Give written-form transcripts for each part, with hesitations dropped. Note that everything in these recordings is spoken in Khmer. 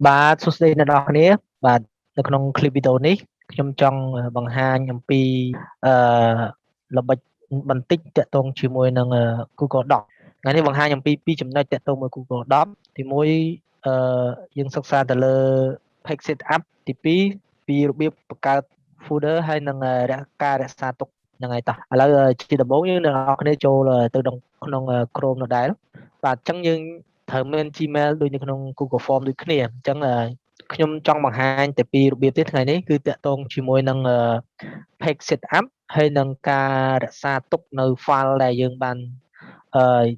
បាទសួស្តីអ្នកនរគ្នាបាទនៅក្នុងคลิปវីដេអូនេះខ្ញុំចង់បង្ហាញអំពីអឺល្បិចបន្តិចតាក់ទងជាមួយនឹងGoogle Doc ថ្ងៃនេះបង្ហាញអំពីពីរចំណុចតាក់ទងមួយ Google Doc ទីមួយអឺយើងសិក្សាទៅលើ Page Setup ទីពីរពីរបៀបបង្កើត folder ហើយនិងការរក្សាទុកហ្នឹងហើយតោះឥឡូវជាដំបូងយើងអ្នកនរគ្នាចូលទៅក្នុង Chrome នៅដែរបាទអញ្ចឹងយើងត្រូវមាន Gmail ដូចនៅក្នុង Google Form ដូចគ្នាអញ្ចឹងខ្ញុំចង់បង្ហាញតែពីរបៀបទៀតថ្ងៃនេះគឺតាក់ទងជាមួយនឹង page setup ហើយនឹងការរក្សាទុកនៅ file ដែលយើងបាន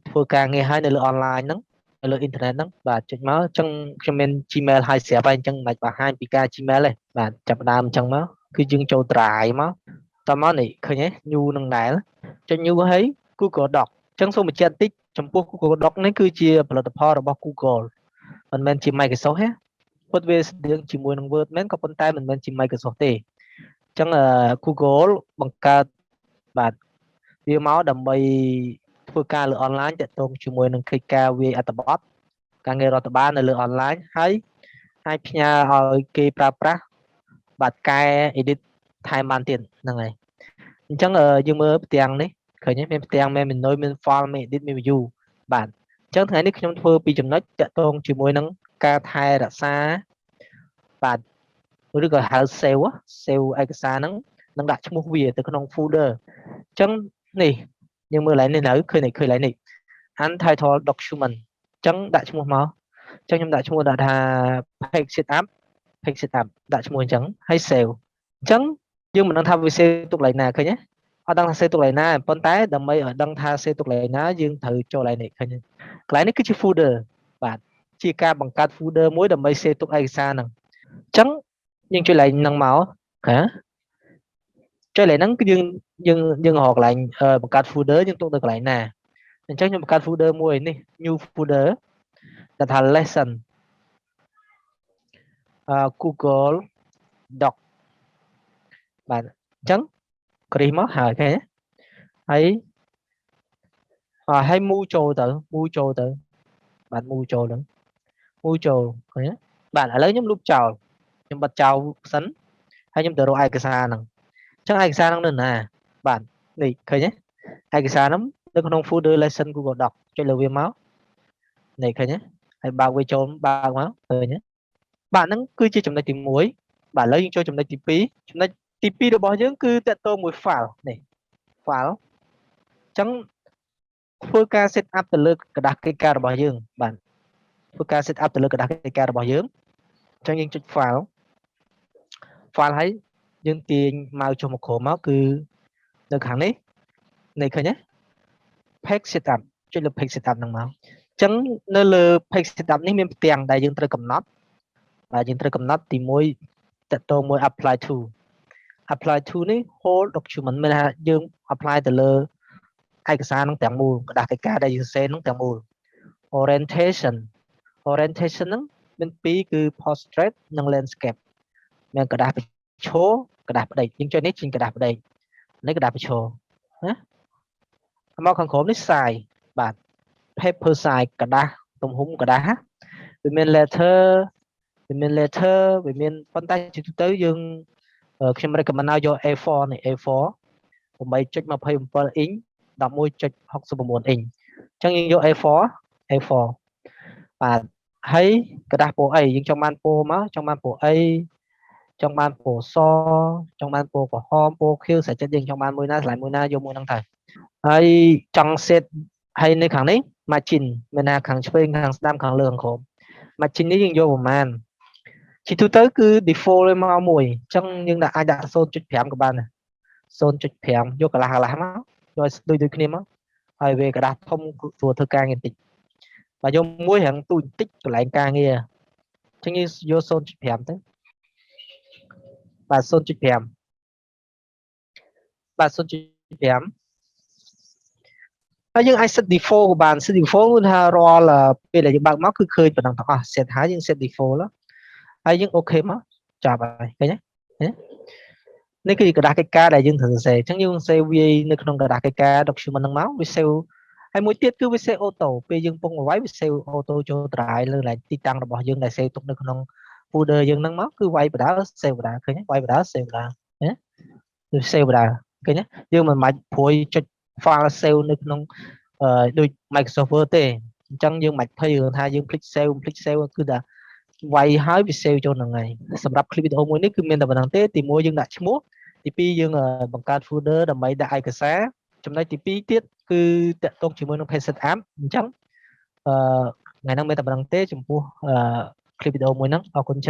ធ្វើការងារឲ្យនៅលើ online ហ្នឹងនៅលើ internet ហ្នឹងបាទចុចមកអញ្ចឹងខ្ញុំមាន Gmail ហើយស្រាប់ហើយអញ្ចឹងមិនបាច់បង្ហាញពីការ Gmail ទេបាទចាប់ផ្ដើមអញ្ចឹងមកគឺយើងចូល Drive មកតមកនេះឃើញទេ new នឹងដែរចុច new ហើយ Google Doc អញ្ចឹងសូមបញ្ជាក់បន្តិចចំពោះ Google Doc នេះគឺជាផលិតផលរបស់ Google មិនមែនជា Microsoft ទេពិតវាស្តៀងជាមួយនឹង Word មែនក៏ប៉ុន្តែមិនមែនជា Microsoft ទេអញ្ចឹងGoogle បង្កើតបាទវាមកដើម្បីធ្វើការលើ online តាក់ទងជាមួយនឹងកិច្ចការវាយអត្ថបទការងាររដ្ឋបាលនៅលើ online ហើយអាចផ្ញើឲ្យគេប្រើប្រាស់បាទកែ edit ថែមបានទៀតហ្នឹងហើយអញ្ចឹងយើងមើលផ្ទាំងនេះឃើញទេមានផ្ទាំងមាន menu មាន file មាន edit មាន view បាទអញ្ចឹងថ្ងៃនេះខ្ញុំធ្វើពីចំណុចតាក់ទងជាមួយនឹងការថែរក្សាបាទឬក៏ហៅ save ឯកសារហ្នឹងនឹងដាក់ឈ្មោះវាទៅក្នុង folder អញ្ចឹងនេះយើងមើលឡើងនេះនៅឃើញឡើងនេះ untitled document អញ្ចឹងដាក់ឈ្មោះមកអញ្ចឹងខ្ញុំដាក់ឈ្មោះដាក់ថា page setup ដាក់ឈ្មោះអញ្ចឹងហើយ save អញ្ចឹងយើងមិនដឹងថាវា save ទុកកន្លែងណាឃើញទេអត់ដឹងថា save ទុកកន្លែងណាប៉ុន្តែដើម្បីឲ្យដឹងថា save ទុកកន្លែងណាយើងត្រូវចូលកន្លែងនេះឃើញទេកន្លែងនេះគឺជា folder បាទជាការបង្កើត folder មួយដើម្បី save ទុកឯកសារហ្នឹងអញ្ចឹងយើងចុចកន្លែងហ្នឹងមកណាចុចកន្លែងហ្នឹងគឺយើងរកកន្លែងបង្កើត folder យើងទុកនៅកន្លែងណាអញ្ចឹងខ្ញុំបង្កើត folder មួយនេះ new folder ដែលថា lesson Google Doc បាទអញ្ចឹងគ្រីសមកហើយឃើញហើយហើយ move ចូលទៅបាទ move ចូលហ្នឹង move ចូលឃើញបាទឥឡូវខ្ញុំលុបចោលខ្ញុំបិទចោលសិនហើយខ្ញុំទៅរកឯកសារហ្នឹងអញ្ចឹងឯកសារហ្នឹងនៅណាបាទនេះឃើញទេឯកសារហ្នឹងនៅក្នុង folder lesson Google Doc ចុចលើវាមកនេះឃើញទេហើយបើកវាចូលបើកមកឃើញទេបាទហ្នឹងគឺជាចំណុចទី1បាទឥឡូវយើងចូលចំណុចទី2ចំណុចទី2របស់យើងគឺតកតមួយ file នេះ file អញ្ចឹងធ្វើការ set up ទៅលើกระดาษកិច្ចការរបស់យើងបាទធ្វើការ set up ទៅលើกระดาษកិច្ចការរបស់យើងអញ្ចឹងយើងចុច file ហើយយើងទាញម៉ៅចុះមកក្រោមមកគឺនៅខាងនេះឃើញទេ page setup ចុចលើ page setup ហ្នឹងមកអញ្ចឹងនៅលើ page setup នេះមានផ្ទាំងដែលយើងត្រូវកំណត់បាទយើងត្រូវកំណត់ទី1តកតមួយ apply to នេះ whole document មានថាយើង apply ទៅលើឯកសារហ្នឹងទាំងមូលกระดาษកិច្ចការដែលយើងសេហ្នឹងទាំងមូល orientation ហ្នឹងមាន2គឺ portrait និង landscape មានកระดาษប្រឈរกระดาษផ្ដេកយើងចុចនេះជាกระดาษផ្ដេកនេះกระดาษប្រឈរណាមកខាងក្រោមនេះ size បាទ paper size กระดาษទំហំกระดาษវាមាន letter វាមានប៉ុន្តែជាទូទៅយើងខ្ញុំ recommend ឲ្យយក A4 នេះ A4 8.27 អ៊ីង 11.69 អ៊ីងអញ្ចឹងយើងយក A4 បាទហើយកระดาษពណ៌អីយើងចង់បានពណ៌មកចង់បានពណ៌អីចង់បានពណ៌សចង់បានពណ៌ក្រហមពណ៌ខៀវស្រេចចិត្តយើងចង់បានមួយណាឆ្លាញ់មួយណាយកមួយហ្នឹងទៅហើយចង់ set ហើយនៅខាងនេះ margin មានថាខាងឆ្វេងខាងស្ដាំខាងលើខាងក្រោម margin នេះយើងយកប្រហែលជាទូទៅគឺ default ឯមកមួយអញ្ចឹងយើងអាចដាក់ 0.5 ក៏បានដែរ 0.5 យកកន្លះមកយកដូចគ្នាមកហើយវាกระดาษធំស្រួលធ្វើការងារតិចបាទយកមួយរាងទូចតិចកន្លែងការងារអញ្ចឹងយើងយក 0.5 ទៅបាទ 0.5 បាទ 0.5 ហើយយើងអាច set default ក៏បាន set default គឺថារាល់ពេលដែលយើងបើកមកគឺឃើញប៉ុណ្ណឹងទាំងអស់ set ហើយយើង set default ហើយយើងអូខេមកចាប់ហើយឃើញទេនេះគឺជាกระดาษកិច្ចការដែលយើងត្រូវសរសេរអញ្ចឹងយើង save វានៅក្នុងกระดาษកិច្ចការ document ហ្នឹងមកវា save hay mỗi tiết cứ với xe ô tô bây giờ phong váy với xe ô tô cho trái lên lại ti tăng là bỏ dương lại xe tục được không folder dương nắng máu cứ quay vào đó xe vào đó cái nhé quay vào đó xe vào đó nhé xe vào đó cái nhé nhưng mà mạch phối cho pha sale được không đôi Microsoft tê chẳng dương mạch thay thay dương click sale cứ đã quay hái với sale cho lần này sầmรับclip video mới nick cứ miền tây bằng tế thì mua dương đã mua thì pi dương bằng card folder là mấy đại cái xá trong đây thì pi tiết cứ tận công chỉ mới nó phải set app chẳng ngày năm mươi tập bằng tế chủng mua clip video mới nắng ở con